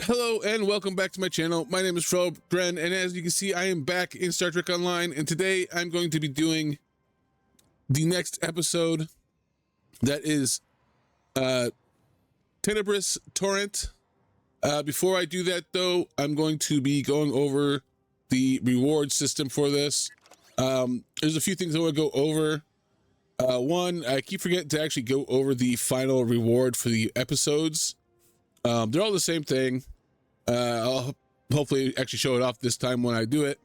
Hello and welcome back to my channel. My name is Dren, and as you can see, I am back in Star Trek Online, and today I'm going to be doing the next episode that is Tenebrous Torrent. Before I do that, though, I'm going to be going over the reward system for this. There's a few things I want to go over. One, I keep forgetting to actually go over the final reward for the episodes. They're all the same thing. I'll hopefully actually show it off this time when I do it.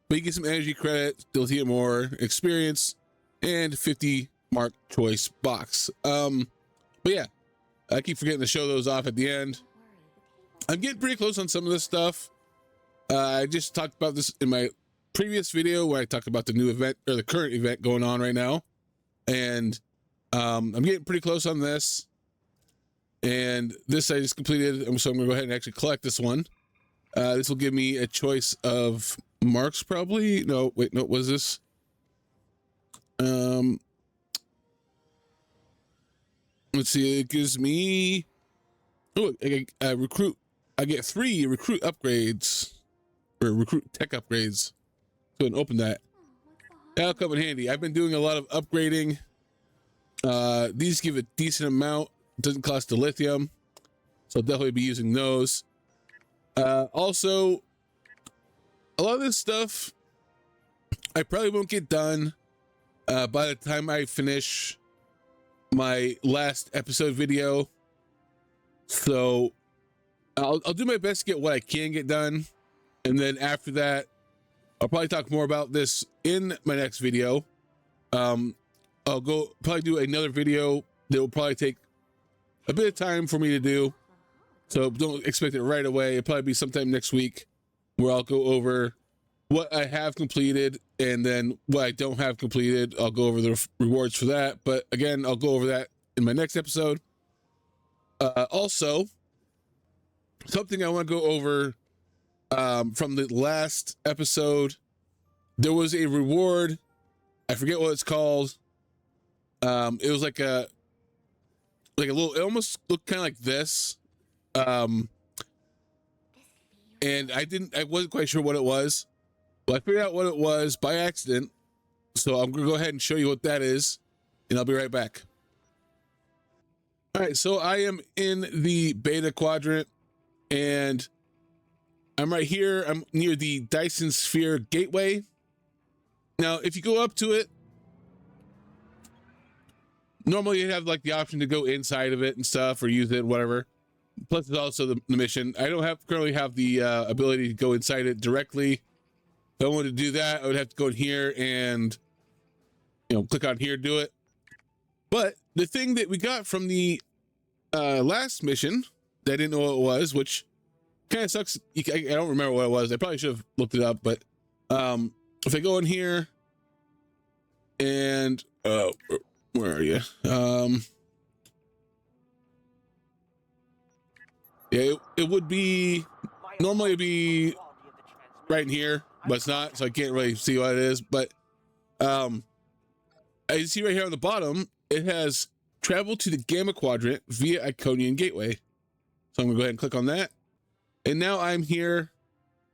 But you get some energy credit, ability more experience, and 50 mark choice box. But yeah, I keep forgetting to show those off at the end. I'm getting pretty close on some of this stuff. I just talked about this in my previous video where I talked about the new event, or the current event going on right now. And I'm getting pretty close on this. And this I just completed, so I'm gonna go ahead and actually collect this one. This will give me a choice of marks, probably. No, wait, no, what was this? Let's see, it gives me, oh, I recruit. I get 3 recruit upgrades, or recruit tech upgrades. Go ahead and open that. That'll come in handy. I've been doing a lot of upgrading. These give a decent amount. Doesn't cost the lithium, so I'll definitely be using those. Also, a lot of this stuff I probably won't get done by the time I finish my last episode video, so I'll do my best to get what I can get done, and then after that I'll probably talk more about this in my next video. I'll probably do another video that will probably take a bit of time for me to do, so don't expect it right away. It'll probably be sometime next week where I'll go over what I have completed, and then what I don't have completed, I'll go over the rewards for that. But again, I'll go over that in my next episode. Also, something I want to go over from the last episode, there was a reward. I forget what it's called. It was like a little, it almost looked kind of like this. And I wasn't quite sure what it was, but I figured out what it was by accident. So I'm gonna go ahead and show you what that is, and I'll be right back. All right, so I am in the beta quadrant, and I'm right here. I'm near the Dyson Sphere Gateway. Now, if you go up to it, normally you have like the option to go inside of it and stuff, or use it, whatever. Plus, it's also the mission. I don't currently have the ability to go inside it directly. If I wanted to do that, I would have to go in here and, click on here, do it. But the thing that we got from the last mission that I didn't know what it was, which kind of sucks. I don't remember what it was. I probably should have looked it up, but if I go in here and where are you? Yeah, it would be, normally it'd be right in here, but it's not, so I can't really see what it is. But as you see right here on the bottom, it has travel to the Gamma Quadrant via Iconian Gateway. So I'm gonna go ahead and click on that. And now I'm here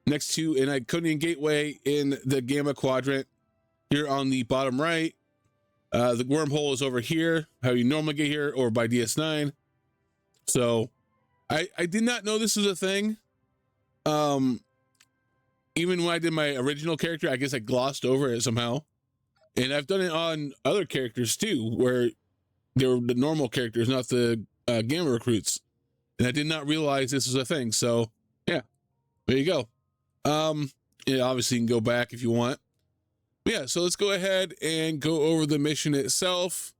next to an Iconian Gateway in the Gamma Quadrant here on the bottom right. The wormhole is over here, how you normally get here, or by DS9. So I did not know this was a thing. Even when I did my original character, I guess I glossed over it somehow. And I've done it on other characters too, where they were the normal characters, not the gamma recruits. And I did not realize this was a thing. So yeah, there you go. Yeah, obviously you can go back if you want. Yeah, so let's go ahead and go over the mission itself,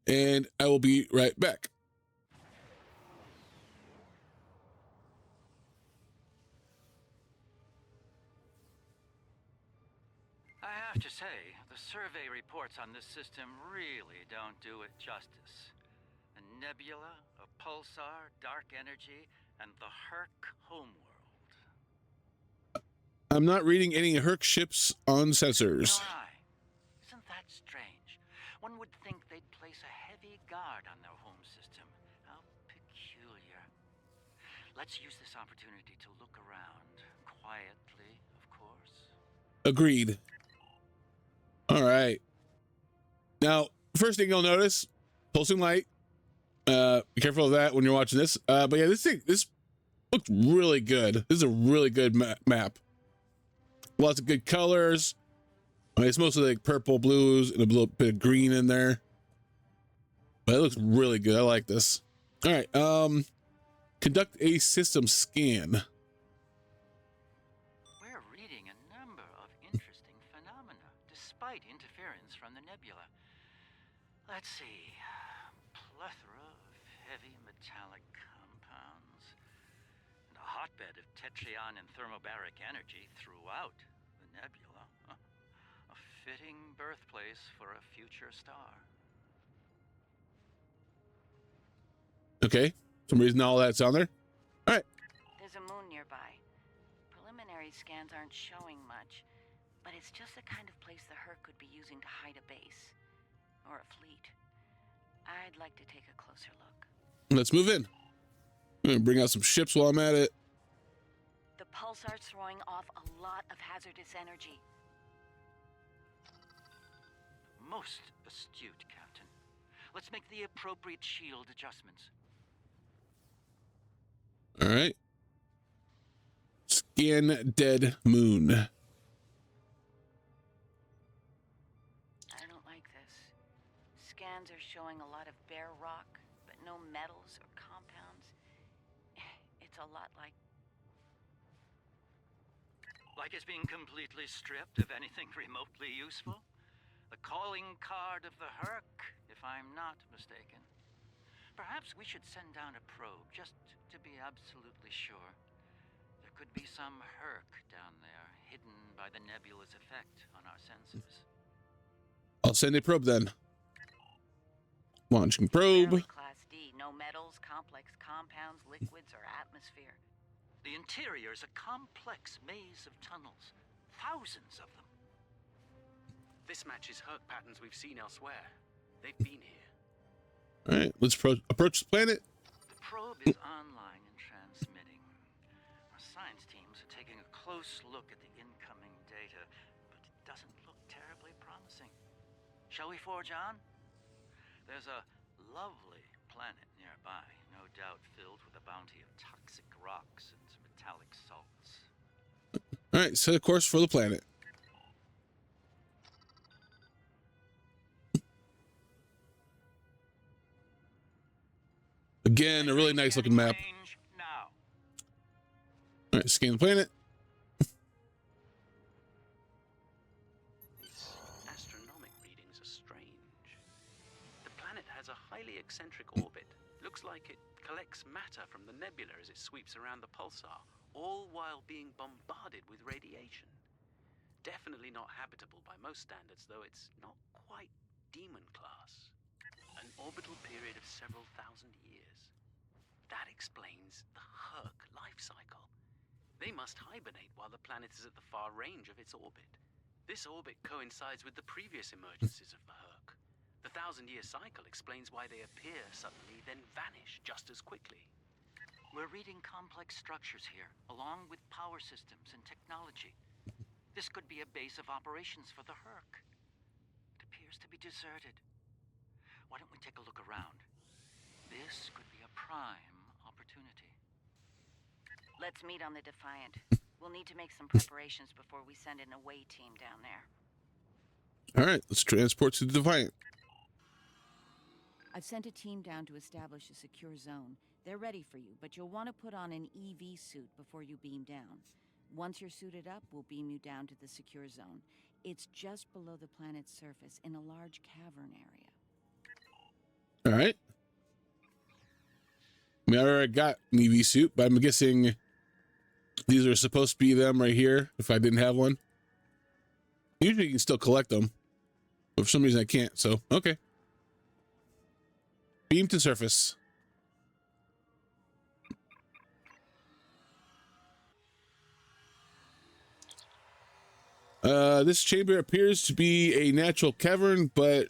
and I will be right back. I have to say, the survey reports on this system really don't do it justice. A nebula, a pulsar, dark energy, and the Herc homeworld. I'm not reading any Herc ships on sensors. Nor I. Isn't that strange? One would think they'd place a heavy guard on their home system. How peculiar. Let's use this opportunity to look around. Quietly, of course. Agreed. All right. Now, first thing you'll notice, pulsing light. Be careful of that when you're watching this. But yeah, this looked really good. This is a really good map. Lots of good colors. I mean, it's mostly like purple, blues, and a little bit of green in there. But it looks really good. I like this. All right. Conduct a system scan. We're reading a number of interesting phenomena, despite interference from the nebula. Let's see. Plethora of heavy metallic compounds, and a hotbed of tetryon and thermobaric energy throughout the nebula. A fitting birthplace for a future star. Okay. For some reason, all that's on there. All right. There's a moon nearby. Preliminary scans aren't showing much, but it's just the kind of place the Herc could be using to hide a base. Or a fleet. I'd like to take a closer look. Let's move in. I'm gonna bring out some ships while I'm at it. The pulsar's throwing off a lot of hazardous energy. Most astute, Captain. Let's make the appropriate shield adjustments. All right. Scan dead moon. I don't like this. Scans are showing a lot of bare rock, but no metals or compounds. It's a lot like... Like it's being completely stripped of anything remotely useful? The calling card of the Herc, if I'm not mistaken. Perhaps we should send down a probe, just to be absolutely sure. There could be some Herc down there, hidden by the nebula's effect on our senses. I'll send a probe then. Launching probe. Apparently Class D, no metals, complex compounds, liquids, or atmosphere. The interior is a complex maze of tunnels. Thousands of them. This matches Herc patterns we've seen elsewhere. They've been here. All right, let's approach the planet. The probe is online and transmitting. Our science teams are taking a close look at the incoming data, but it doesn't look terribly promising. Shall we forge on? There's a lovely planet nearby, no doubt filled with a bounty of toxic rocks and metallic salts. All right, set a course for the planet. Again, a really nice looking map. Now. All right, scan the planet. These astronomic readings are strange. The planet has a highly eccentric orbit. Looks like it collects matter from the nebula as it sweeps around the pulsar, all while being bombarded with radiation. Definitely not habitable by most standards, though it's not quite demon class. An orbital period of several thousand years. That explains the Herc life cycle. They must hibernate while the planet is at the far range of its orbit. This orbit coincides with the previous emergences of the Herc. The 1,000-year cycle explains why they appear suddenly, then vanish just as quickly. We're reading complex structures here, along with power systems and technology. This could be a base of operations for the Herc. It appears to be deserted. Why don't we take a look around? This could be a prime opportunity. Let's meet on the Defiant. We'll need to make some preparations before we send an away team down there. All right, let's transport to the Defiant. I've sent a team down to establish a secure zone. They're ready for you, but you'll want to put on an EV suit before you beam down. Once you're suited up, we'll beam you down to the secure zone. It's just below the planet's surface in a large cavern area. All right. I mean, I already got an EV suit, but I'm guessing these are supposed to be them right here if I didn't have one. Usually you can still collect them, but for some reason I can't, so okay. Beam to surface. This chamber appears to be a natural cavern, but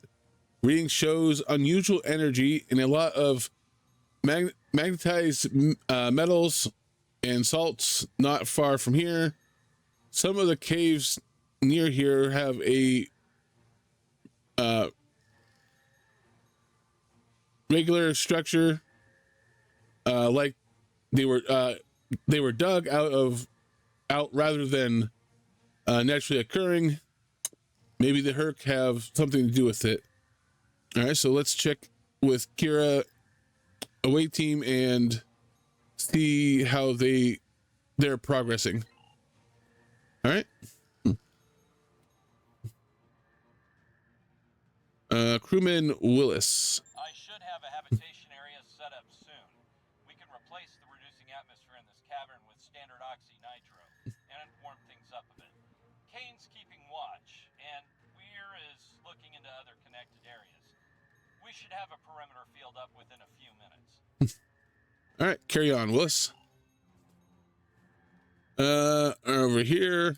reading shows unusual energy and a lot of magnetized metals and salt's not far from here. Some of the caves near here have a regular structure, like they were dug out rather than naturally occurring. Maybe the Herc have something to do with it. All right, so let's check with Kira, away team, and see how they're progressing. All right. Crewman Willis. I should have a habitation area set up soon. We can replace the reducing atmosphere in this cavern with standard oxy-nitro, and it warm things up a bit. Kane's keeping watch, and Weir is looking into other connected areas. We should have a perimeter field up within a few minutes. All right, carry on, Willis. Over here,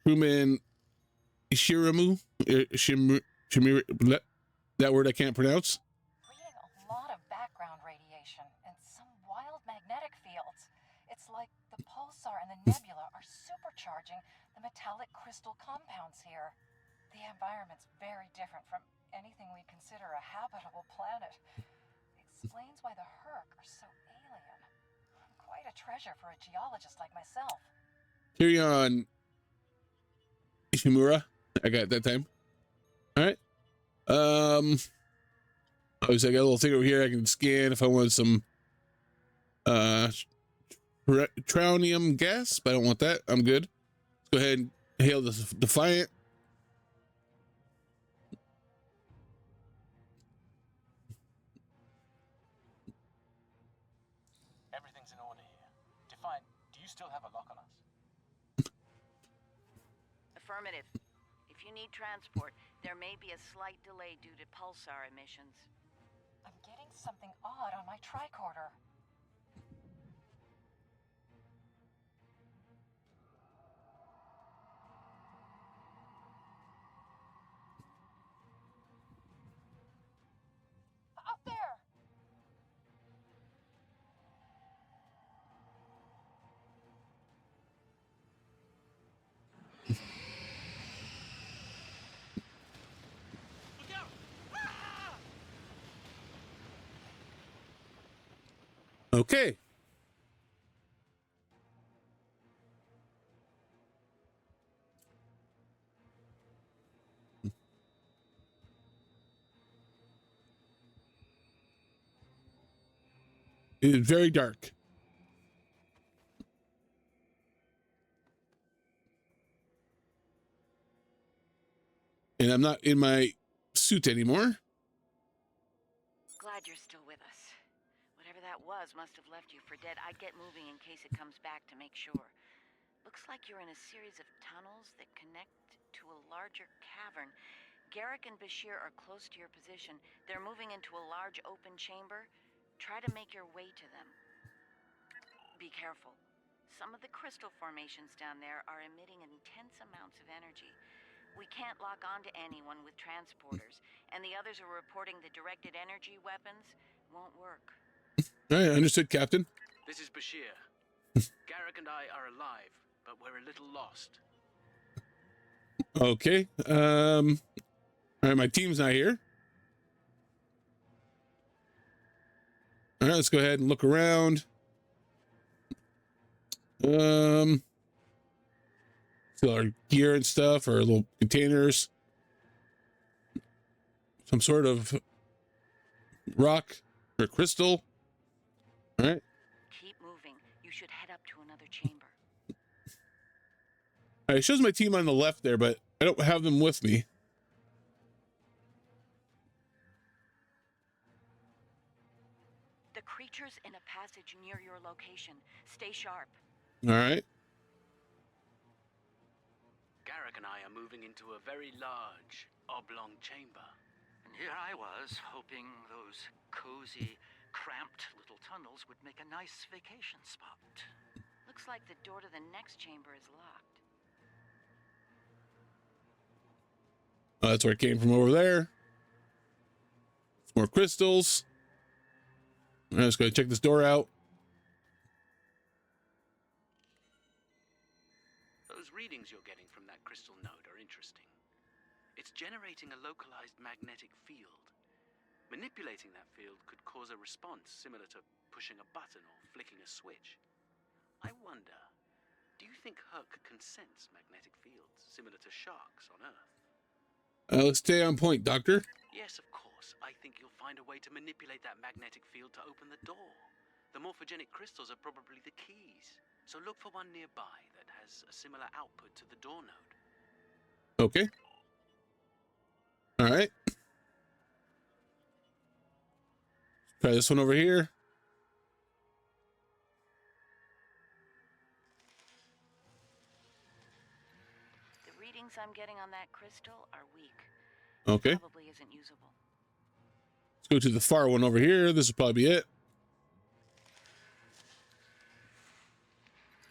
crewman Shimiru, that word I can't pronounce. Reading a lot of background radiation and some wild magnetic fields. It's like the pulsar and the nebula are supercharging the metallic crystal compounds here. The environment's very different from anything we consider a habitable planet. Explains why the Herc are so alien. Quite a treasure for a geologist like myself. Carry on, Ishimura. I got it that time. All right. Obviously, I got a little thing over here I can scan if I want some tronium gas, but I don't want that. I'm good. Let's go ahead and hail the Defiant. Everything's in order here. Defiant, do you still have a lock on us? Affirmative. If you need transport, there may be a slight delay due to pulsar emissions. I'm getting something odd on my tricorder. Up there! Look out! Ah! Okay. It is very dark. And I'm not in my suit anymore. Glad you're still with us. Whatever that was must have left you for dead. I'd get moving in case it comes back to make sure. Looks like you're in a series of tunnels that connect to a larger cavern. Garrick and Bashir are close to your position. They're moving into a large open chamber. Try to make your way to them. Be careful. Some of the crystal formations down there are emitting intense amounts of energy. We can't lock onto anyone with transporters, and the others are reporting the directed energy weapons won't work. All right, understood, Captain. This is Bashir. Garrick and I are alive, but we're a little lost. Okay. All right, my team's not here. All right, let's go ahead and look around. See our gear and stuff, our little containers. Some sort of rock or crystal. All right. Keep moving. You should head up to another chamber. All right, it shows my team on the left there, but I don't have them with me. The creature's in a passage near your location. Stay sharp. All right. Garrick and I are moving into a very large, oblong chamber. And here I was, hoping those cozy, cramped little tunnels would make a nice vacation spot. Looks like the door to the next chamber is locked. Oh, that's where it came from over there. More crystals. All right, let's go check this door out. readings you're getting from that crystal node are interesting. It's generating a localized magnetic field. Manipulating that field could cause a response similar to pushing a button or flicking a switch. I wonder, do you think Herc can sense magnetic fields similar to sharks on Earth? Let's stay on point, Doctor. Yes, of course. I think you'll find a way to manipulate that magnetic field to open the door. The morphogenic crystals are probably the keys. So look for one nearby that has a similar output to the door node. Okay. All right. Try this one over here. The readings I'm getting on that crystal are weak. Okay. Probably isn't usable. Let's go to the far one over here. This will probably be it.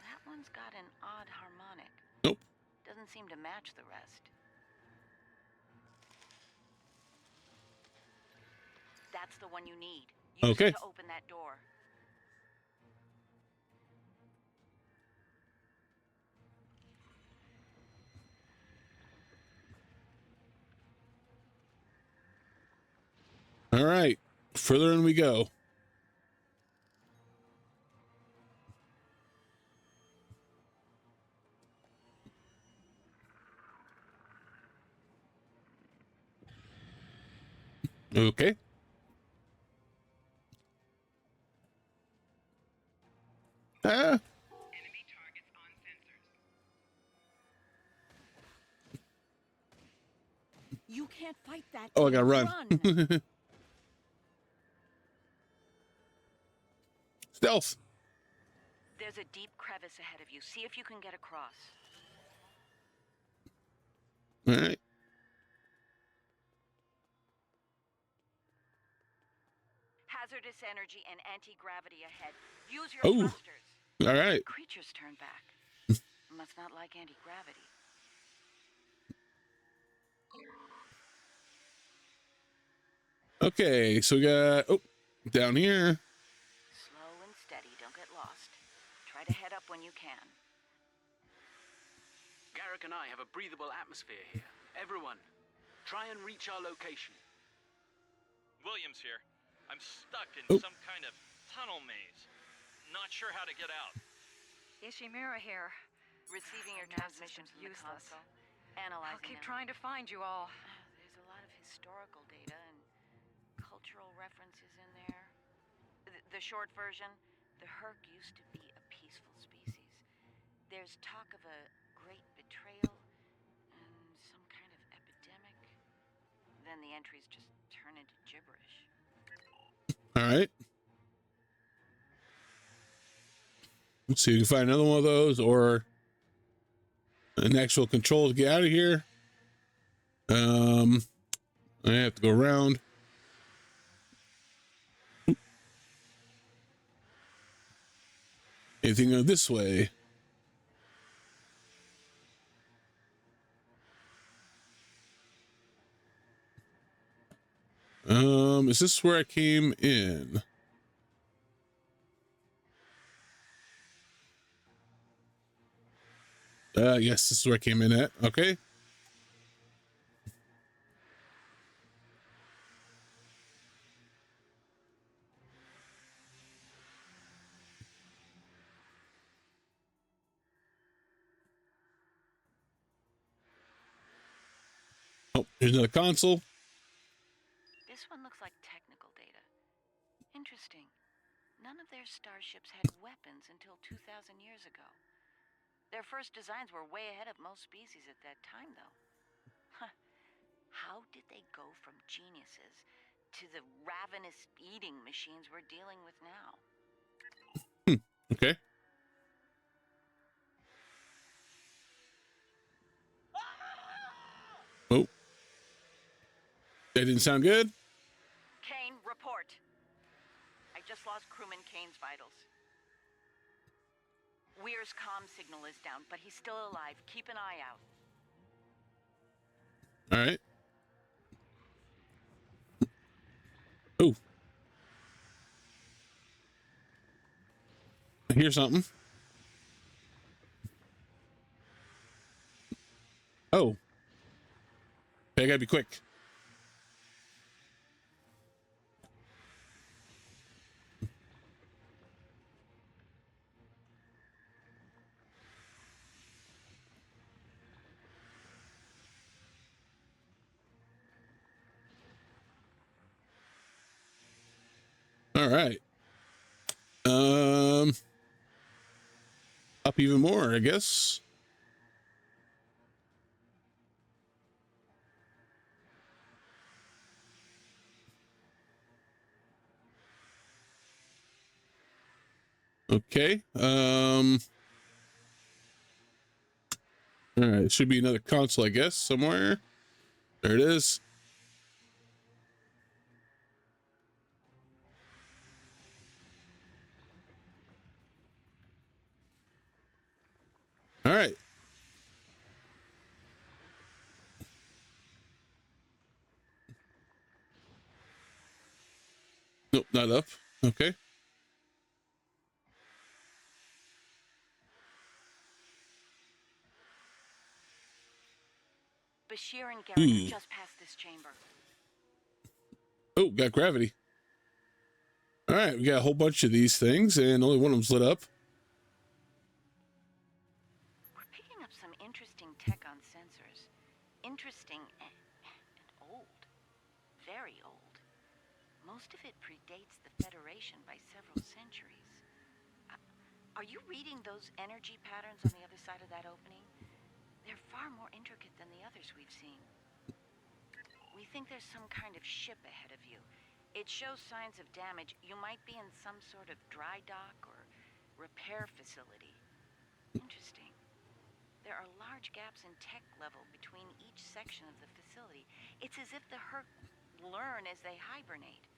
That one's got an odd harmonic. Nope. Doesn't seem to match the rest. That's the one you need. Use Okay. it to open that door. All right. Further in we go. Okay. Ah. You can't fight that. Oh, I gotta run. Stealth. There's a deep crevice ahead of you. See if you can get across. All right. Hazardous energy and anti-gravity ahead. Use your Oh. thrusters. All right. Creatures turn back. Must not like anti-gravity. Okay. So we got down here. Slow and steady. Don't get lost. Try to head up when you can. Garrick and I have a breathable atmosphere here. Everyone, try and reach our location. Williams here. I'm stuck in Oh. some kind of tunnel maze. Not sure how to get out. Ishimura here. Receiving your Nav transmissions system's from the useless. console. Analyzing I'll keep them. trying to find you all. There's a lot of historical data and cultural references in there. The short version, the Herc used to be a peaceful species. There's talk of a great betrayal and some kind of epidemic. Then the entries just turn into gibberish. All right. Let's see if we can find another one of those or an actual control to get out of here. I have to go around. Anything go this way? Is this where I came in? Yes, this is where I came in at. Okay. Oh, here's another console. This one looks like technical data. Interesting. None of their starships had weapons until 2,000 years ago. Their first designs were way ahead of most species at that time, though. Huh. How did they go from geniuses to the ravenous eating machines we're dealing with now? Okay. Oh. That didn't sound good. Kane, report. I just lost crewman Kane's vitals. Weir's comm signal is down, but he's still alive. Keep an eye out. All right. Oh. I hear something. Oh, okay, I gotta be quick. All right. Up even more, I guess. Okay. All right. Should be another console, I guess, somewhere. There it is. All right. Nope, not up. Okay. Bashir and Garrett Ooh. are just past this chamber. Oh, got gravity. All right, we got a whole bunch of these things, and only one of them's lit up. We're picking up some interesting tech on sensors. Interesting and old. Very old. Most of it predates the Federation by several centuries. Are you reading those energy patterns on the other side of that opening? They're far more intricate than the others we've seen. We think there's some kind of ship ahead of you. It shows signs of damage. You might be in some sort of dry dock or repair facility. Interesting. There are large gaps in tech level between each section of the facility. It's as if the Herc learn as they hibernate.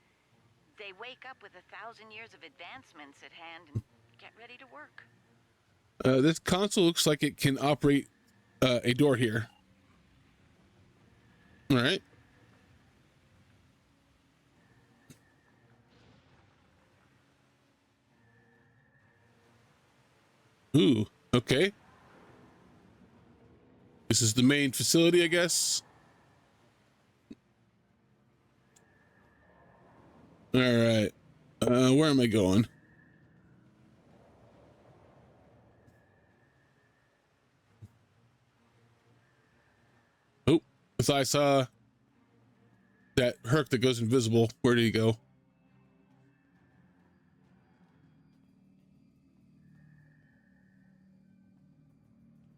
They wake up with 1,000 years of advancements at hand and get ready to work. This console looks like it can operate a door here. All right. Ooh, okay. This is the main facility, I guess. All right. Where am I going? Oh, I thought I saw that Herc that goes invisible. Where did he go?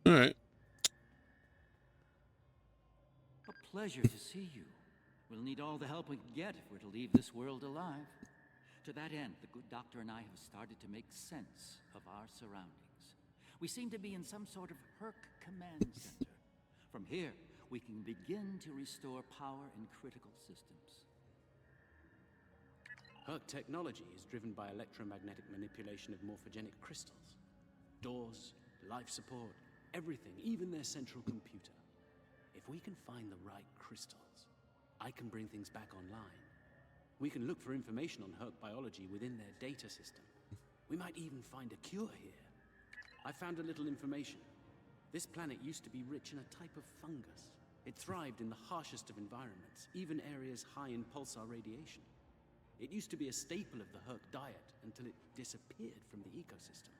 All right. A pleasure to see you. We'll need all the help we can get if we're to leave this world alive. To that end, the good doctor and I have started to make sense of our surroundings. We seem to be in some sort of Herc command center. From here, we can begin to restore power in critical systems. Herc technology is driven by electromagnetic manipulation of morphogenic crystals. Doors, life support, everything, even their central computer. If we can find the right crystals, I can bring things back online. We can look for information on Herc biology within their data system. We might even find a cure here. I found a little information. This planet used to be rich in a type of fungus. It thrived in the harshest of environments, even areas high in pulsar radiation. It used to be a staple of the Herc diet until it disappeared from the ecosystem.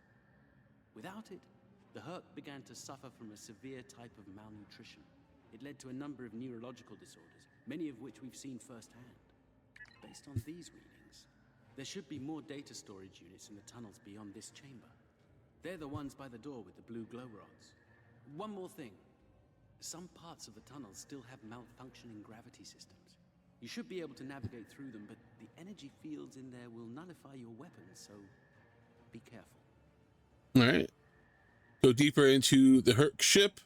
Without it, the Herc began to suffer from a severe type of malnutrition. It led to a number of neurological disorders, many of which we've seen firsthand. Based on these readings, there should be more data storage units in the tunnels beyond this chamber. They're the ones by the door with the blue glow rods. One more thing. Some parts of the tunnels still have malfunctioning gravity systems. You should be able to navigate through them, but the energy fields in there will nullify your weapons, so be careful. All right. Go deeper into the Herc ship,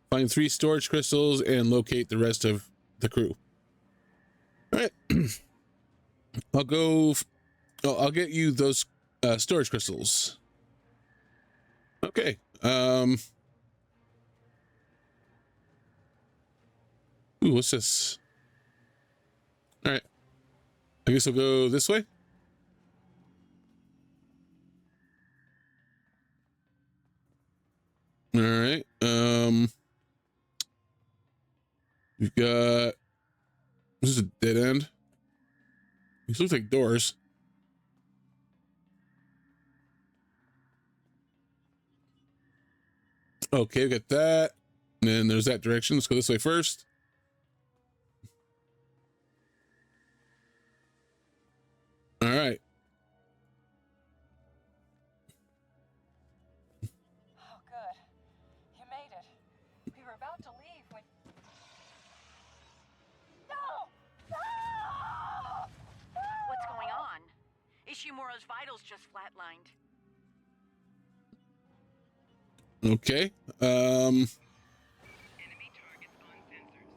find 3 storage crystals, and locate the rest of the crew. All right. I'll go. I'll get you those storage crystals. Okay. Ooh, what's this? All right. I guess I'll go this way. All right. We've got, this is a dead end. These look like doors. Okay, we got that. And then there's that direction. Let's go this way first. All right. Oh, good. You made it. We were about to leave when... No! No! What's going on? Ishimura's vitals just flatlined. Okay. Enemy targets on sensors.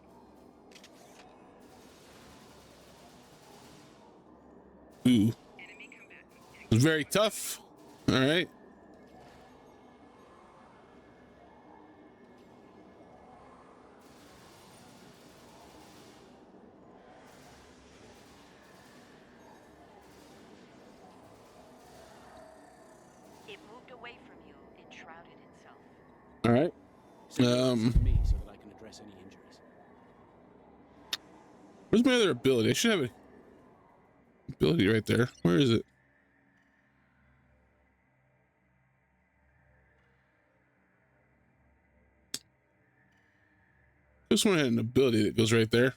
Ooh. Enemy combatant. It's very tough. All right. It moved away from you and shrouded itself. All right. To me so that I can address any injuries. Where's my other ability? I should have an ability right there. Where is it? This one had an ability that goes right there.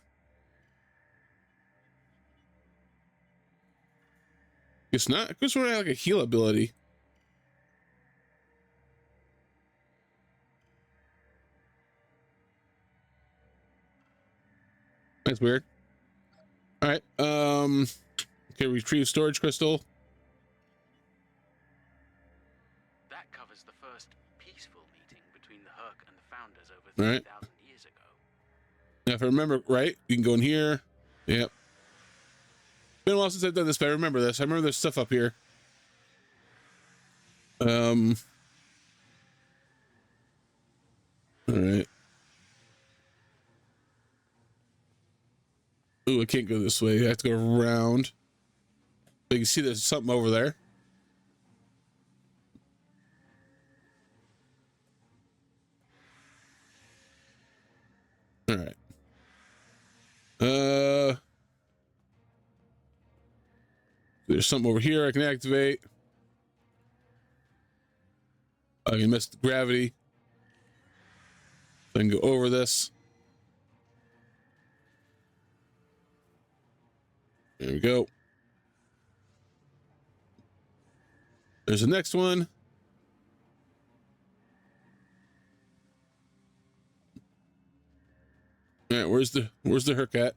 Guess not. This one had like a heal ability. That's weird. All right. Okay, retrieve storage crystal. That covers the first peaceful meeting between the Herc and the founders over All right. 3,000 years ago. Now, if I remember right, you can go in here. Yep. Been a while since I've done this, but I remember this. I remember there's stuff up here. All right. Ooh, I can't go this way. I have to go around. You can see there's something over there. All right. There's something over here I can activate. I can miss the gravity. So I can go over this. There we go. There's the next one. All right, where's the Herc at?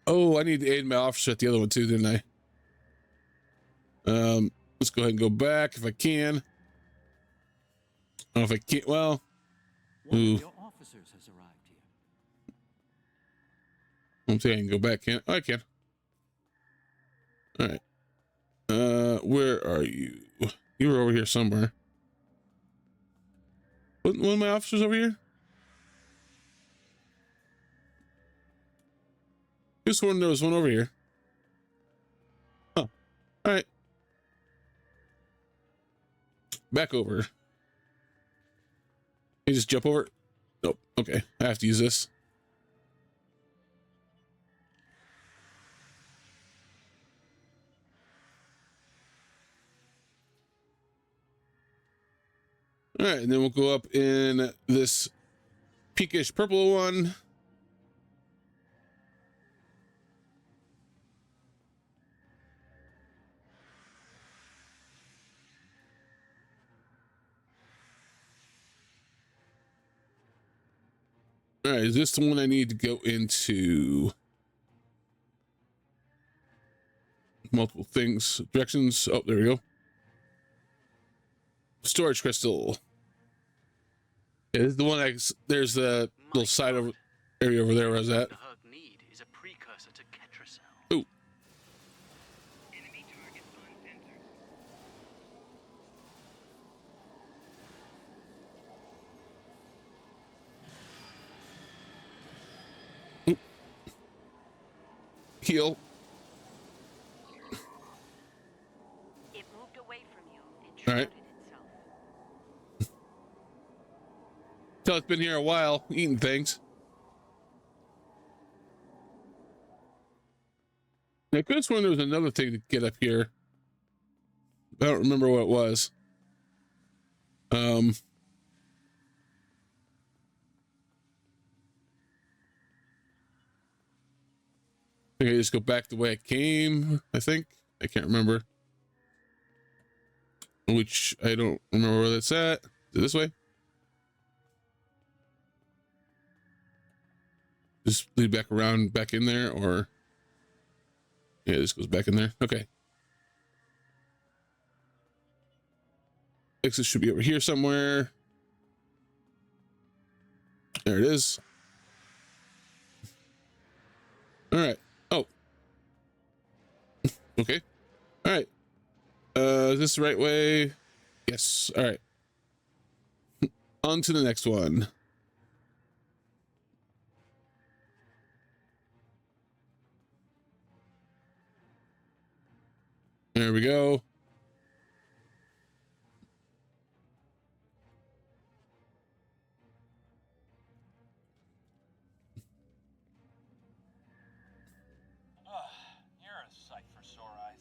Oh, I need to aid my officer at the other one too, didn't I? Let's go ahead and go back if I can. I don't know if I can't. Well, One ooh. of your officers has arrived here. I don't think I can go back, can I? Oh, I can. All right. Where are you? You were over here somewhere. Wasn't one of my officers over here? I sworn there was one over here. Oh, all right. Back over. You just jump over? Nope. Okay, I have to use this. All right, and then we'll go up in this pinkish purple one. All right, is this the one I need to go into? Multiple things, directions. Oh, there we go. Storage crystal. Yeah, this is the one there's the little side over area over there where I was at. The Herc need is a precursor to Ketracel. Ooh. Enemy targets on sensors. Heal. It moved away from you and All right. shrouded itself. Tell it's been here a while, eating things. I could have sworn there was another thing to get up here. I don't remember what it was. Okay, just go back the way I came, I think. I can't remember. Which I don't remember where that's at. Is it this way? Just lead back around, back in there, or... Yeah, this goes back in there. Okay. Exit should be over here somewhere. There it is. All right. Oh. Okay. All right. Is this the right way? Yes. All right. On to the next one. There we go. You're a sight for sore eyes.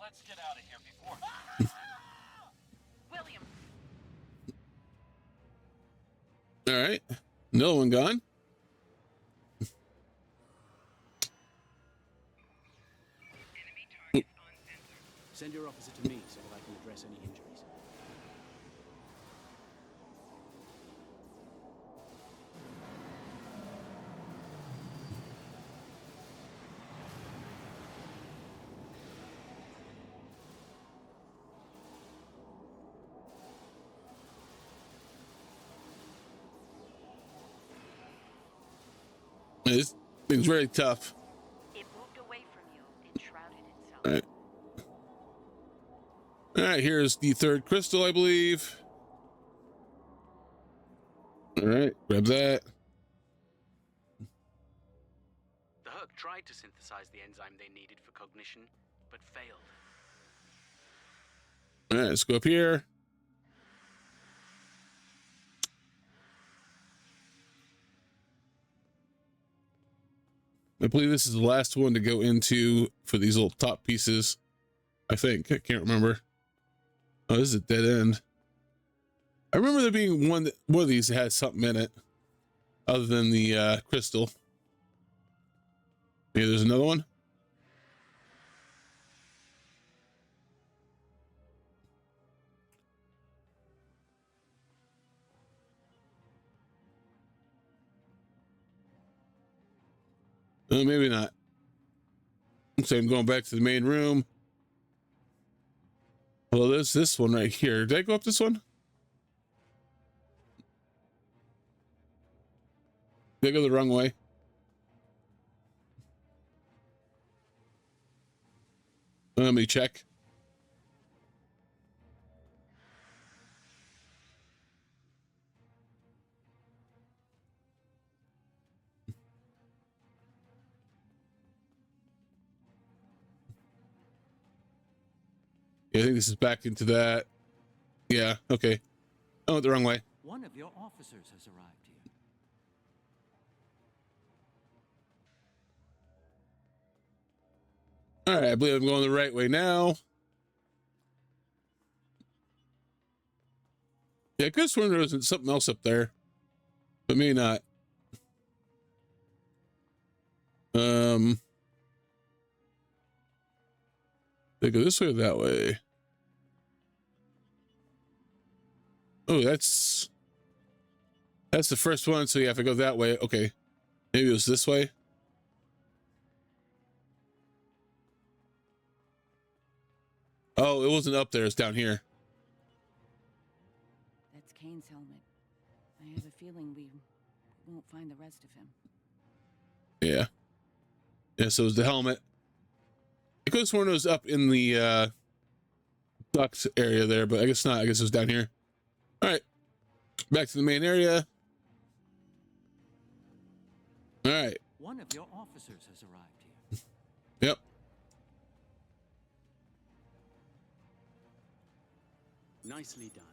Let's get out of here before. William, All right. Another one gone. Enemy targets on sensor. Send your officer to me so that I can address any injuries. This thing's very tough. It moved away from you and shrouded itself. All right. All right, here's the third crystal, I believe. All right, grab that. The Herc tried to synthesize the enzyme they needed for cognition, but failed. All right, let's go up here. I believe this is the last one to go into for these little top pieces. I think. I can't remember. Oh, this is a dead end. I remember there being one of these that had something in it other than the crystal. Yeah, there's another one. Maybe not. So I'm going back to the main room. Well, there's this one right here. Did I go up this one? Did I go the wrong way? Let me check. Yeah, I think this is back into that. Yeah, okay. I went the wrong way. One of your officers has arrived here. All right, I believe I'm going the right way now. Yeah, I could have sworn there was something else up there, but maybe not. They go this way or that way? Oh, that's the first one, so you have to go that way. Okay, maybe it was this way. Oh, it wasn't up there. It's down here. That's Kane's helmet. I have a feeling we won't find the rest of him. Yeah. Yeah, so it was the helmet. I could have sworn it was up in the duct area there, but I guess not. I guess it was down here. All right. Back to the main area. All right. One of your officers has arrived here. Yep. Nicely done.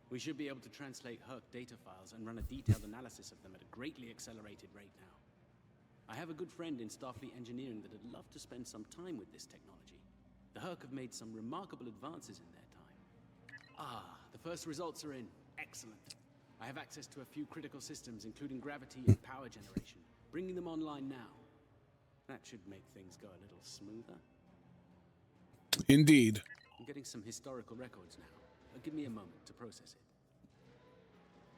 We should be able to translate Herc data files and run a detailed analysis of them at a greatly accelerated rate now. I have a good friend in Starfleet Engineering that'd love to spend some time with this technology. The Herc have made some remarkable advances in their time. Ah, the first results are in. Excellent. I have access to a few critical systems, including gravity and power generation. Bringing them online now. That should make things go a little smoother. Indeed. I'm getting some historical records now. Give me a moment to process it.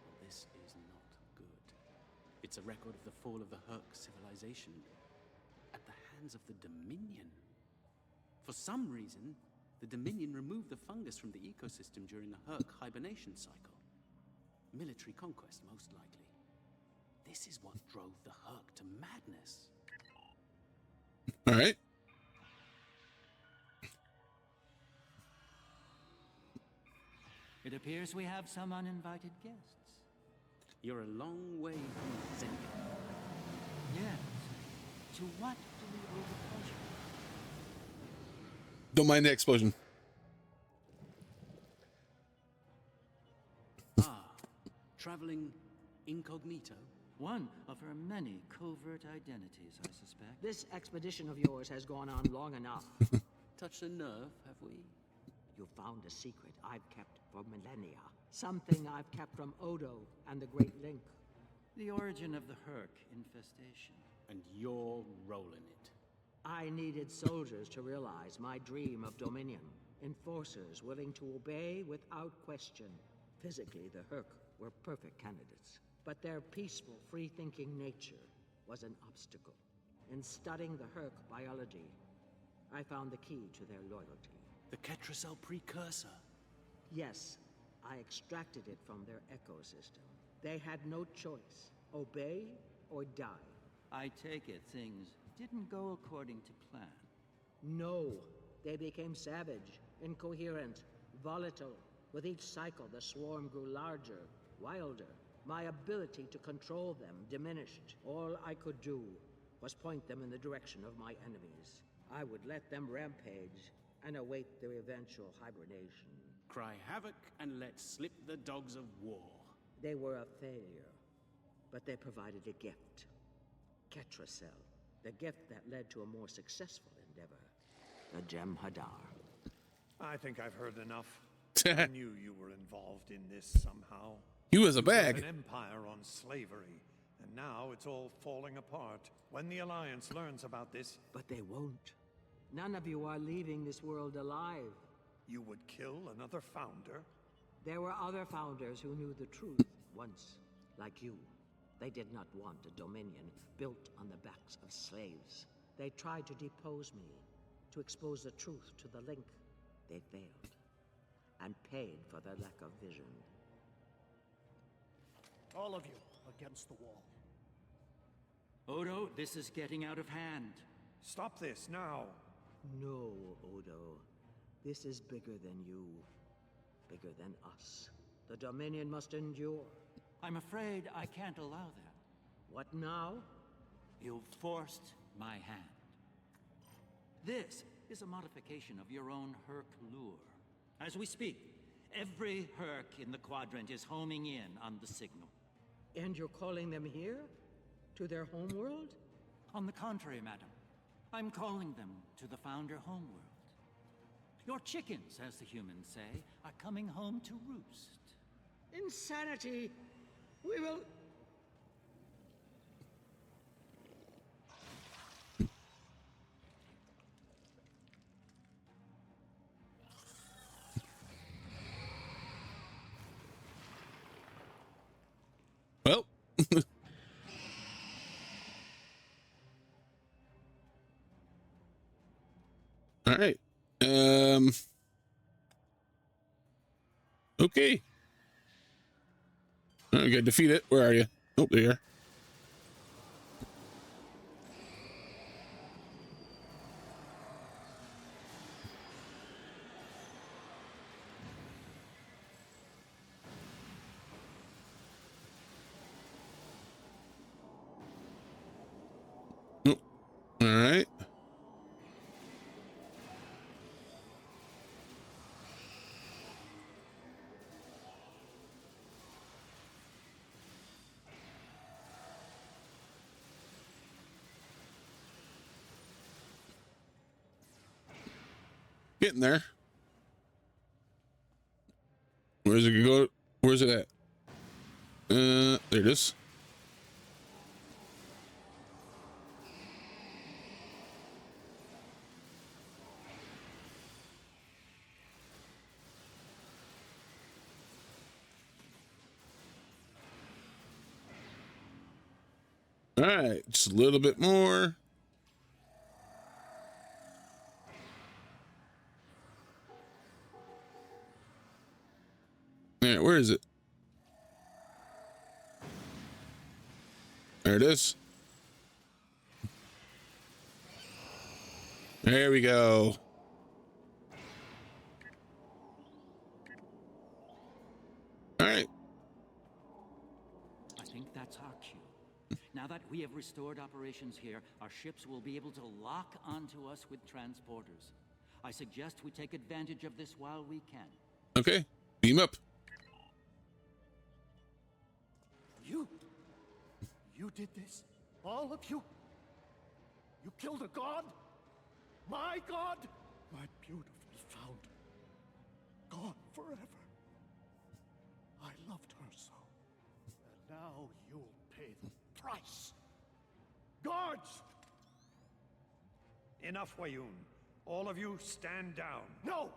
Well, this is not good. It's a record of the fall of the Herc civilization at the hands of the Dominion. For some reason, the Dominion removed the fungus from the ecosystem during a Herc hibernation cycle. Military conquest, most likely. This is what drove the Herc to madness. All right. It appears we have some uninvited guests. You're a long way from Zenga. Yes. To what do we owe the pleasure? Don't mind the explosion. Ah, traveling incognito? One of her many covert identities, I suspect. This expedition of yours has gone on long enough. Touched a nerve, have we? You found a secret I've kept for millennia. Something I've kept from Odo and the Great Link. The origin of the Herc infestation. And your role in it. I needed soldiers to realize my dream of dominion. Enforcers willing to obey without question. Physically, the Herc were perfect candidates. But their peaceful, free-thinking nature was an obstacle. In studying the Herc biology, I found the key to their loyalty. The Ketracel precursor. Yes, I extracted it from their ecosystem. They had no choice. Obey or die. I take it things didn't go according to plan. No, they became savage, incoherent, volatile. With each cycle, the swarm grew larger, wilder. My ability to control them diminished. All I could do was point them in the direction of my enemies. I would let them rampage and await their eventual hibernation. Cry havoc and let slip the dogs of war. They were a failure, but they provided a gift. Ketracel, the gift that led to a more successful endeavor. The Gem Hadar. I think I've heard enough. I knew you were involved in this somehow. You was a You built bag. an empire on slavery, and now it's all falling apart. When the Alliance learns about this, But they won't. None of you are leaving this world alive. you would kill another founder? There were other founders who knew the truth once, like you. They did not want a dominion built on the backs of slaves. They tried to depose me, to expose the truth to the Link. They failed, and paid for their lack of vision. All of you, against the wall. Odo, this is getting out of hand. Stop this now! No, Odo. This is bigger than you. Bigger than us. The Dominion must endure. I'm afraid I can't allow that. What now? You've forced my hand. This is a modification of your own Herc lure. As we speak, every Herc in the quadrant is homing in on the signal. And you're calling them here? To their homeworld? On the contrary, madam. I'm calling them to the Founder homeworld. Your chickens, as the humans say, are coming home to roost. Insanity! We will... Well. All right. Okay. I gotta defeat it. Where are you? Oh, there you are. Oh, all right. Getting there. Where's it gonna go? Where's it at? There it is. All right, just a little bit more. All right, where is it? There it is. There we go. All right. I think that's our cue. Now that we have restored operations here, our ships will be able to lock onto us with transporters. I suggest we take advantage of this while we can. Okay, beam up. You did this? All of you? You killed a god? My god? My beautiful founder. Gone forever. I loved her so. And now you'll pay the price. Guards! Enough, Wayun. All of you stand down. No!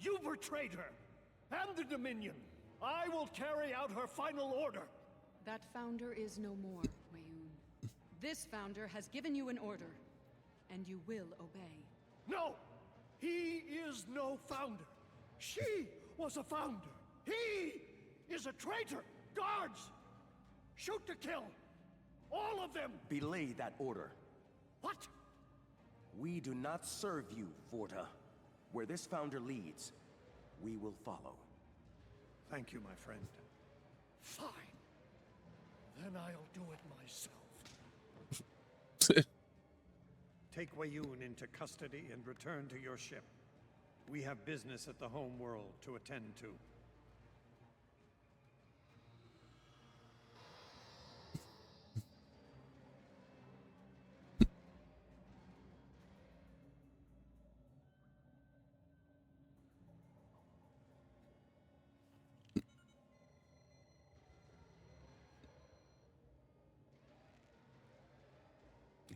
You betrayed her! And the Dominion! I will carry out her final order! That founder is no more, Wayun. This founder has given you an order, and you will obey. No! He is no founder. She was a founder. He is a traitor. Guards! Shoot to kill. All of them! Belay that order. What? We do not serve you, Vorta. Where this founder leads, we will follow. Thank you, my friend. Fine. Then I'll do it myself. Take Wayun into custody and return to your ship. We have business at the home world to attend to.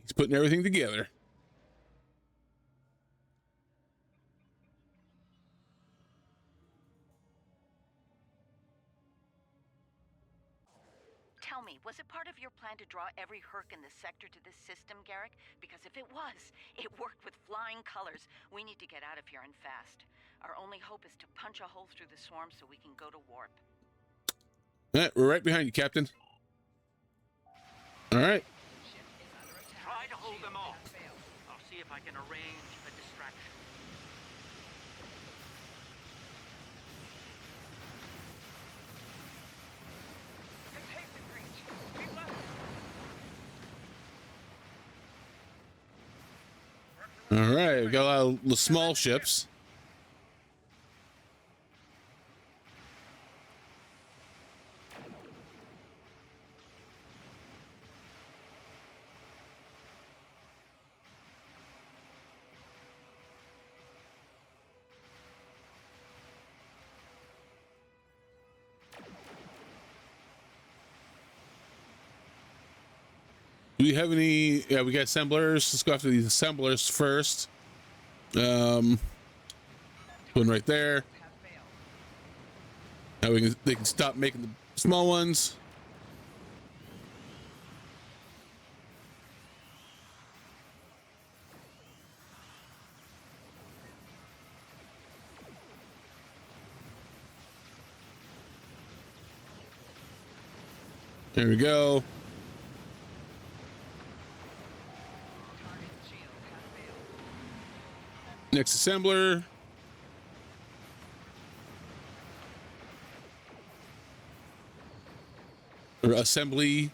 He's putting everything together. Tell me, was it part of your plan to draw every Herc in the sector to this system, Garrick? Because if it was, it worked with flying colors. We need to get out of here and fast. Our only hope is to punch a hole through the swarm so we can go to warp. We're right behind you, Captain. All right. Try to hold them off. I'll see if I can arrange a distraction. All right, we got a lot of the small ships. Do we have any? Yeah, we got assemblers. Let's go after these assemblers first. One right there. Now they can stop making the small ones. There we go. Next assembler. Or assembly.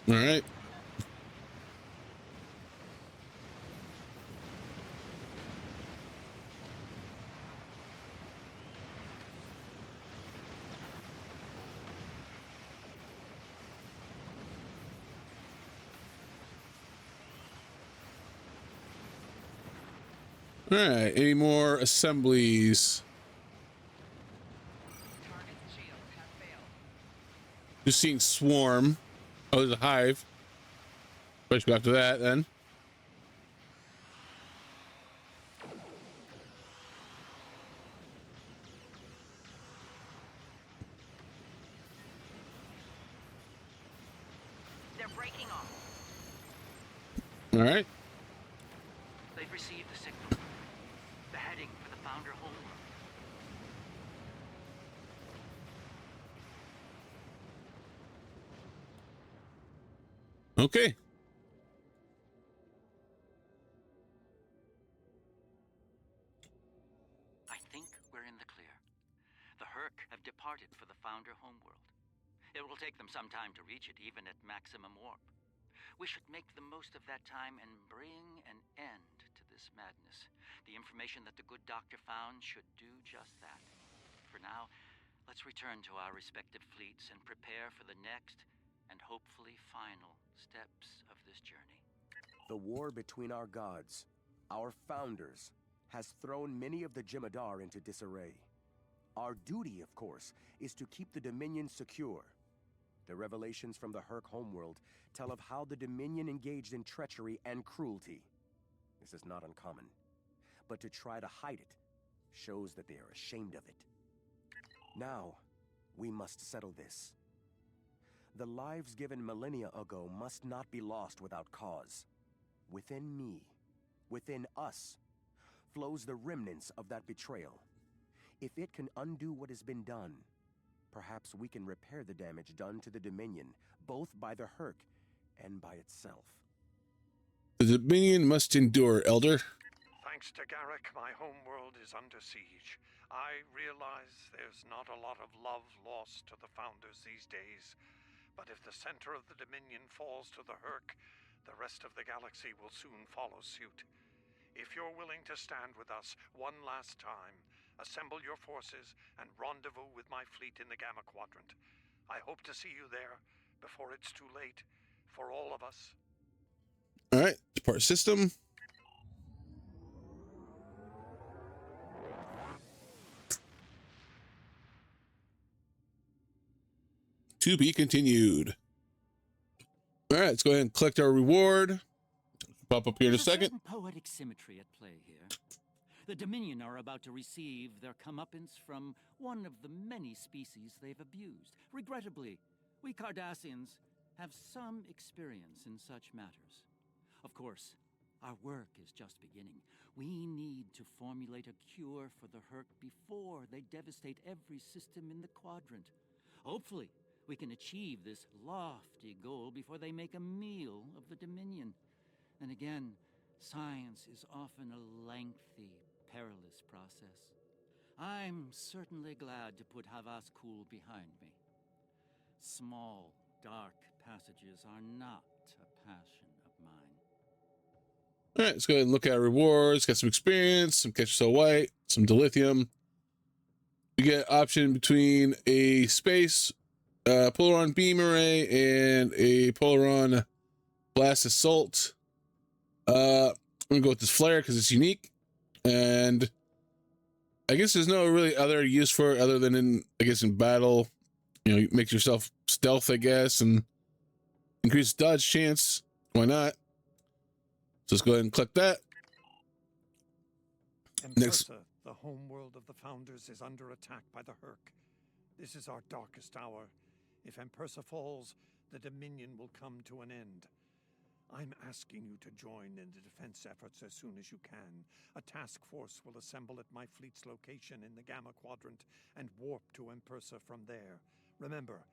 All right. All right, any more assemblies? Target's shields have failed. Just seeing swarm. Oh, there's a hive. Let's go after that then. They're breaking off. All right. They've received the signal. They're heading for the Founder homeworld. Okay. I think we're in the clear. The Herc have departed for the Founder homeworld. It will take them some time to reach it, even at maximum warp. We should make the most of that time and bring an end to this madness. The information that the good doctor found should do just that. For now, let's return to our respective fleets and prepare for the next and hopefully final steps of this journey. The war between our gods, our founders, has thrown many of the Jemadar into disarray. Our duty, of course, is to keep the Dominion secure. The revelations from the Herc homeworld tell of how the Dominion engaged in treachery and cruelty. This is not uncommon. But to try to hide it shows that they are ashamed of it. Now, we must settle this. The lives given millennia ago must not be lost without cause. Within me, within us, flows the remnants of that betrayal. If it can undo what has been done, perhaps we can repair the damage done to the Dominion, both by the Herc and by itself. The Dominion must endure, Elder. Thanks to Garrick, my homeworld is under siege. I realize there's not a lot of love lost to the Founders these days, but if the center of the Dominion falls to the Herc, the rest of the galaxy will soon follow suit. If you're willing to stand with us one last time, assemble your forces and rendezvous with my fleet in the Gamma Quadrant. I hope to see you there before it's too late for all of us. All right, depart system. To be continued. All right, let's go ahead and collect our reward. Pop up here in a second. Certain poetic symmetry at play here. The Dominion are about to receive their comeuppance from one of the many species they've abused. Regrettably, we Cardassians have some experience in such matters. Of course, our work is just beginning. We need to formulate a cure for the Herc before they devastate every system in the quadrant. Hopefully, we can achieve this lofty goal before they make a meal of the Dominion. And again, science is often a lengthy, perilous process. I'm certainly glad to put Havas Kul behind me. Small, dark passages are not a passion of mine. All right, let's go ahead and look at our rewards. Got some experience, some Catch So White, some dilithium. We get option between a space Polaron beam array and a Polaron blast assault. I'm gonna go with this flare because it's unique, and I guess there's no really other use for it other than in battle. You know, you make yourself stealth, I guess, and increase dodge chance. Why not? So let's go ahead and click that. Next. The homeworld of the Founders is under attack by the Herc. This is our darkest hour. If Empersa falls, the Dominion will come to an end. I'm asking you to join in the defense efforts as soon as you can. A task force will assemble at my fleet's location in the Gamma Quadrant and warp to Empersa from there. Remember,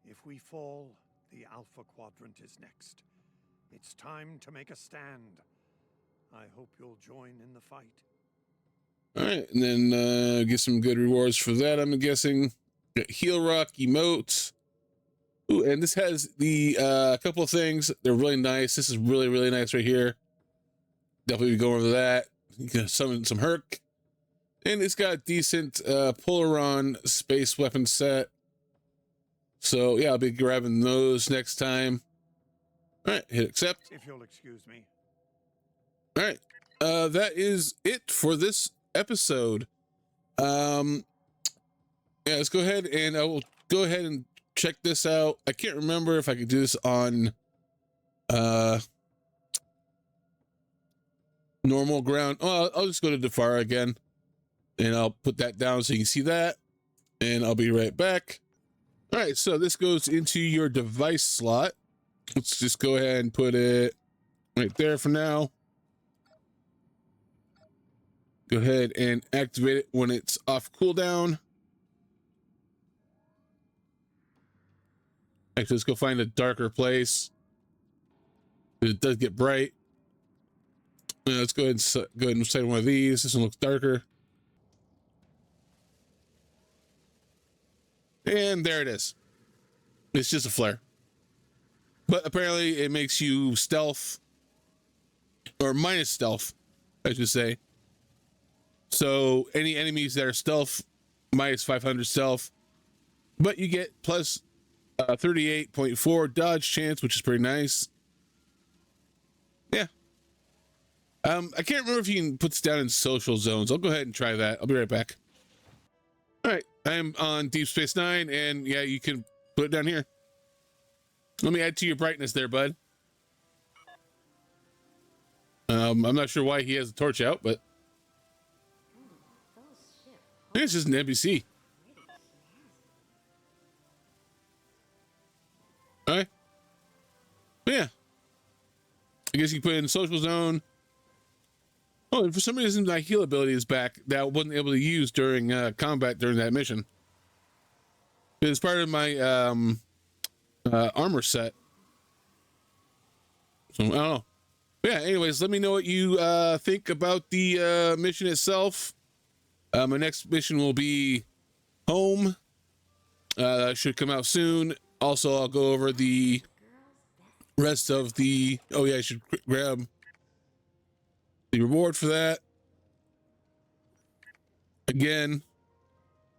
if we fall, the Alpha Quadrant is next. It's time to make a stand. I hope you'll join in the fight. All right, and then get some good rewards for that, I'm guessing. Got Heal Rock, emotes. Ooh, and this has the couple of things. They're really nice. This is really, really nice right here. Definitely go over that. You can summon some Herc. And it's got decent Polaron space weapon set. So, yeah, I'll be grabbing those next time. All right, hit accept. If you'll excuse me. All right, that is it for this episode. Yeah, let's go ahead and I will go ahead and check this out. I can't remember if I could do this on normal ground. Oh, I'll just go to Defara again and I'll put that down so you can see that, and I'll be right back. All right, so this goes into your device slot. Let's just go ahead and put it right there for now. Go ahead and activate it when it's off cooldown. Actually, let's go find a darker place. It does get bright. Let's go ahead and set one of these. This one looks darker. And there it is. It's just a flare. But apparently it makes you stealth, or minus stealth, I should say. So any enemies that are stealth, minus 500 stealth. But you get plus 38.4 dodge chance, which is pretty nice. Yeah. I can't remember if you can put this down in social zones. I'll go ahead and try that. I'll be right back. All right, I'm on Deep Space Nine, and yeah, you can put it down here. Let me add to your brightness there, bud. I'm not sure why he has the torch out, but I think it's just an NPC. All right. Yeah. I guess you can put it in social zone. Oh, and for some reason, my heal ability is back that I wasn't able to use during combat during that mission. It's part of my armor set. So I don't know. But yeah, anyways, let me know what you think about the mission itself. My next mission will be home. Should come out soon. Also, I'll go over the rest of the... Oh yeah, I should grab the reward for that. Again,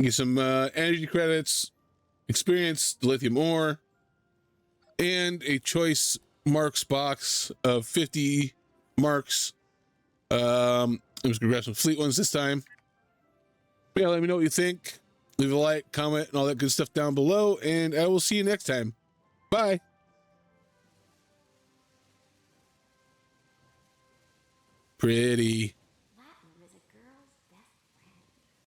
get some energy credits, experience, the lithium ore, and a choice marks box of 50 marks. I'm just gonna grab some fleet ones this time. But yeah, let me know what you think. Leave a like, comment, and all that good stuff down below, and I will see you next time. Bye. Pretty. Latin is a girl's best